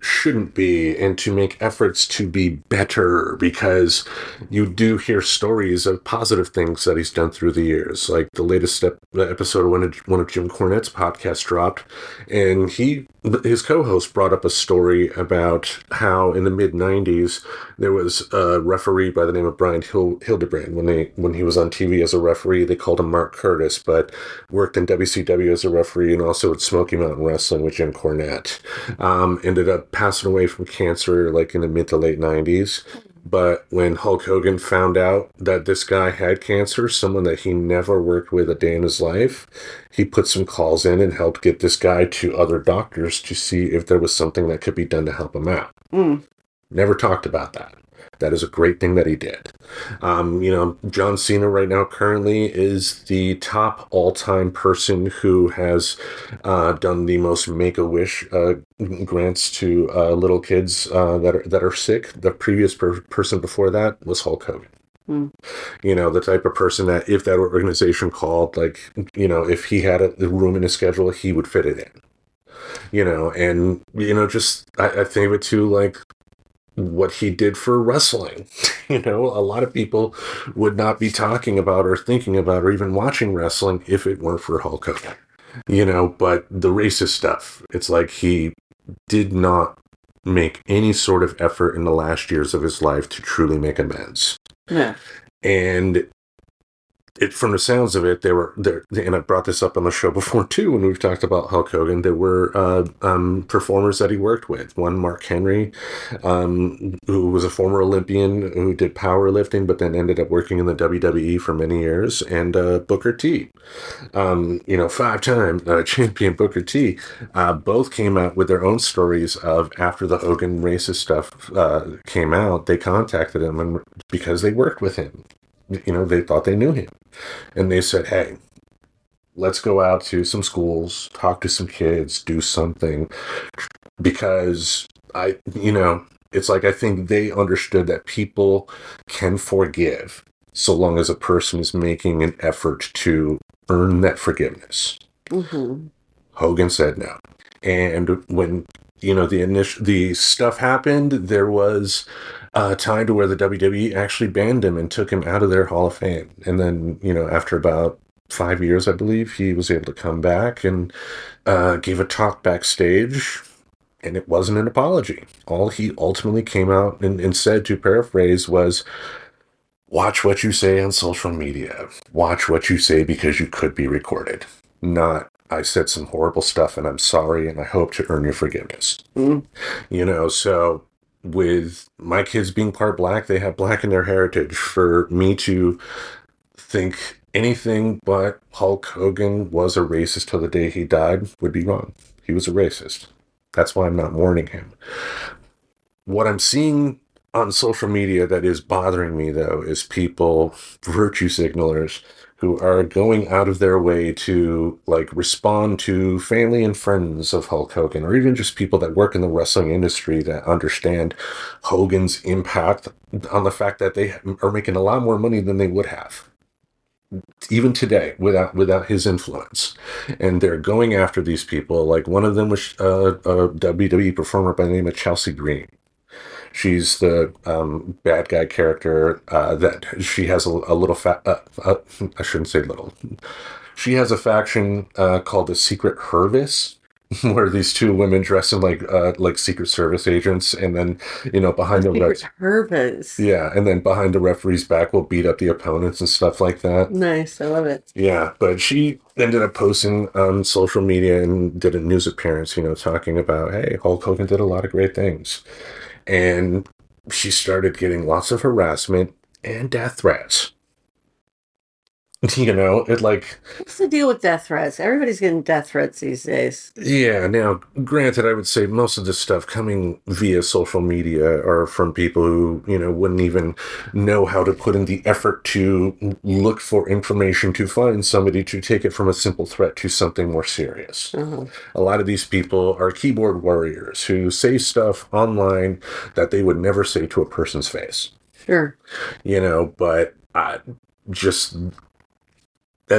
shouldn't be, and to make efforts to be better, because you do hear stories of positive things that he's done through the years. Like the latest episode of one of Jim Cornette's podcasts dropped, and his co-host brought up a story about how in the mid-90s there was a referee by the name of Brian Hildebrand. When he was on TV as a referee, they called him Mark Curtis, but worked in WCW as a referee and also at Smoky Mountain Wrestling with Jim Cornette. Ended up passing away from cancer like in the mid to late 90s. But when Hulk Hogan found out that this guy had cancer, someone that he never worked with a day in his life, he put some calls in and helped get this guy to other doctors to see if there was something that could be done to help him out. Never talked about that. That is a great thing that he did. John Cena right now currently is the top all-time person who has done the most Make-A-Wish grants to little kids that are sick. The previous person before that was Hulk Hogan. The type of person that if that organization called, if he had a room in his schedule, he would fit it in. I think of it too, like, what he did for wrestling. A lot of people would not be talking about or thinking about or even watching wrestling if it weren't for Hulk Hogan. But the racist stuff, it's like he did not make any sort of effort in the last years of his life to truly make amends. Yeah. And from the sounds of it, there were, and I brought this up on the show before too, when we've talked about Hulk Hogan, there were performers that he worked with. One, Mark Henry, who was a former Olympian who did powerlifting, but then ended up working in the WWE for many years, and Booker T, 5-time champion Booker T, both came out with their own stories of after the Hogan racist stuff came out, they contacted him because they worked with him. They thought they knew him. And they said, hey, let's go out to some schools, talk to some kids, do something. Because it's like I think they understood that people can forgive so long as a person is making an effort to earn that forgiveness. Mm-hmm. Hogan said no. And when the stuff happened, there was a time to where the WWE actually banned him and took him out of their Hall of Fame. And then, after about 5 years, I believe, he was able to come back and gave a talk backstage, and it wasn't an apology. All he ultimately came out and said, to paraphrase, was, watch what you say on social media. Watch what you say because you could be recorded. Not, I said some horrible stuff and I'm sorry and I hope to earn your forgiveness. So with my kids being part black, they have black in their heritage. For me to think anything but Hulk Hogan was a racist till the day he died would be wrong. He was a racist. That's why I'm not mourning him. What I'm seeing on social media that is bothering me, though, is people, virtue signalers, who are going out of their way to respond to family and friends of Hulk Hogan, or even just people that work in the wrestling industry that understand Hogan's impact on the fact that they are making a lot more money than they would have, even today, without his influence. And they're going after these people. Like, one of them was a WWE performer by the name of Chelsea Green. She's the bad guy character that she has a little I shouldn't say little. She has a faction called the Secret Service, where these two women dress in like Secret Service agents, and then behind Secret Service. Yeah, and then behind the referee's back will beat up the opponents and stuff like that. Nice, I love it. Yeah, but she ended up posting on social media and did a news appearance, talking about, hey, Hulk Hogan did a lot of great things. And she started getting lots of harassment and death threats. What's the deal with death threats? Everybody's getting death threats these days. Yeah, now, granted, I would say most of this stuff coming via social media are from people who, wouldn't even know how to put in the effort to look for information to find somebody to take it from a simple threat to something more serious. Uh-huh. A lot of these people are keyboard warriors who say stuff online that they would never say to a person's face. Sure. But just...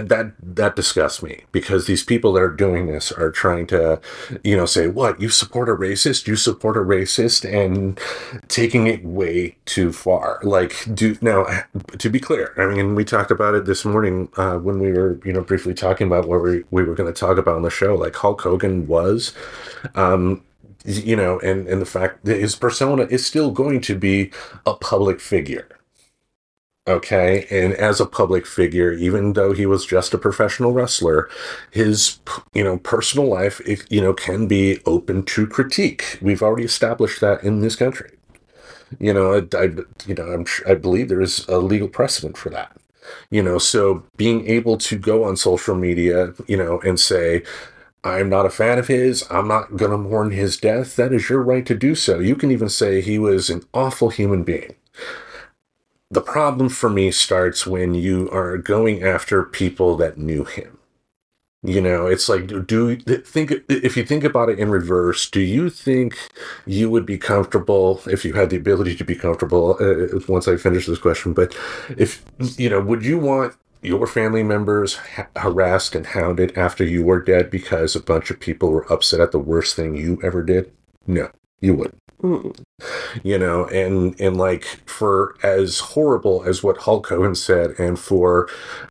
that disgusts me, because these people that are doing this are trying to, say, what, you support a racist, and taking it way too far. Like, to be clear, I mean, we talked about it this morning when we were, briefly talking about what we were going to talk about on the show. Like, Hulk Hogan was, and the fact that his persona is still going to be a public figure. Okay, and as a public figure, even though he was just a professional wrestler, his, personal life, can be open to critique. We've already established that in this country. I believe there is a legal precedent for that. So being able to go on social media, and say, I'm not a fan of his, I'm not going to mourn his death, that is your right to do so. You can even say he was an awful human being. The problem for me starts when you are going after people that knew him. It's like, if you think about it in reverse, do you think you would be comfortable if you had the ability to be comfortable, once I finish this question, but would you want your family members harassed and hounded after you were dead because a bunch of people were upset at the worst thing you ever did? No, you wouldn't. Mm-mm. And like, for as horrible as what Hulk Hogan said, and for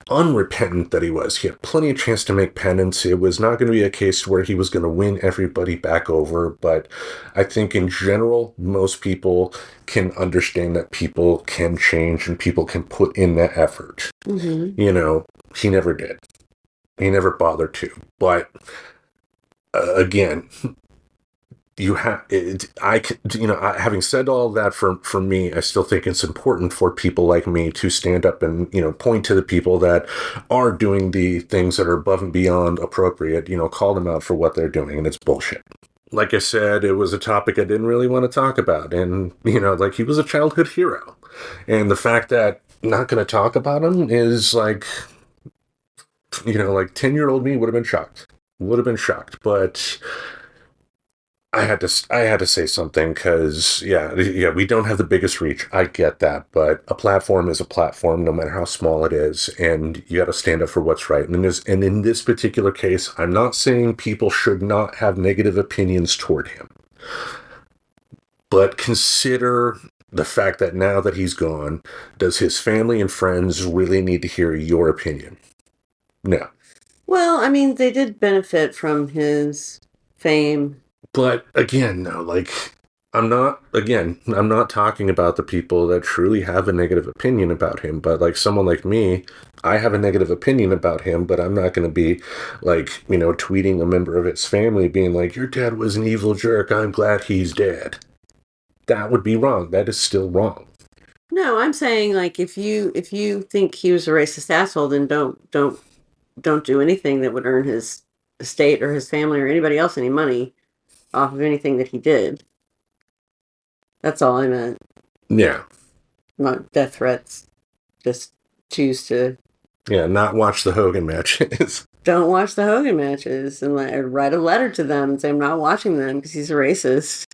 unrepentant that he had plenty of chance to make penance. It was not going to be a case where he was going to win everybody back over, but I think in general, most people can understand that people can change and people can put in that effort. Mm-hmm. He never did. He never bothered to. But again, having said all that, for me, I still think it's important for people like me to stand up and, point to the people that are doing the things that are above and beyond appropriate, call them out for what they're doing, and it's bullshit. Like I said, it was a topic I didn't really want to talk about, and, like, he was a childhood hero, and the fact that I'm not going to talk about him is like, like 10-year-old me would have been shocked, but I had to say something, because we don't have the biggest reach. I get that, but a platform is a platform, no matter how small it is, and you got to stand up for what's right. And in this particular case, I'm not saying people should not have negative opinions toward him, but consider the fact that now that he's gone, does his family and friends really need to hear your opinion? No. Well, I mean, they did benefit from his fame. But again, no, like, I'm not talking about the people that truly have a negative opinion about him, but like someone like me, I have a negative opinion about him, but I'm not going to be like, tweeting a member of his family being like, your dad was an evil jerk, I'm glad he's dead. That would be wrong. That is still wrong. No, I'm saying, like, if you think he was a racist asshole, then don't do anything that would earn his estate or his family or anybody else any money off of anything that he did. That's all I meant. Yeah. Not death threats. Just choose to... Yeah, not watch the Hogan matches. Don't watch the Hogan matches, and write a letter to them and say, I'm not watching them because he's a racist.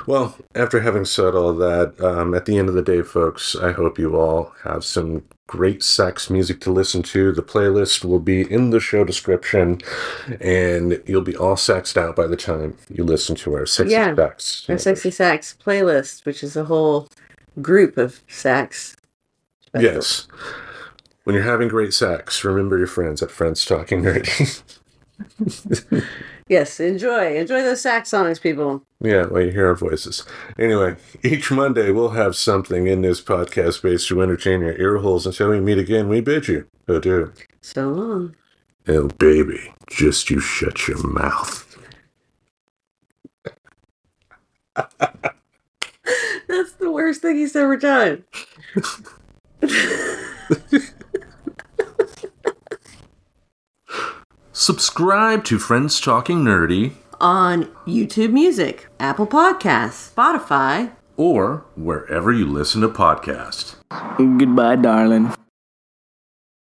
Well, after having said all that, at the end of the day, folks, I hope you all have some great sax music to listen to. The playlist will be in the show description, and you'll be all saxed out by the time you listen to our Sexy Sax. Our Sexy Sax playlist, which is a whole group of sax specials. Yes. When you're having great sax, remember your friends at Friends Talking Nerdy. Yes, enjoy those sax songs, people. Yeah, well, you hear our voices. Anyway, each Monday we'll have something in this podcast space to entertain your ear holes. Until we meet again, we bid you adieu. So long. Oh, baby, just you shut your mouth. That's the worst thing he's ever done. Subscribe to Friends Talking Nerdy on YouTube Music, Apple Podcasts, Spotify, or wherever you listen to podcasts. Goodbye, darling.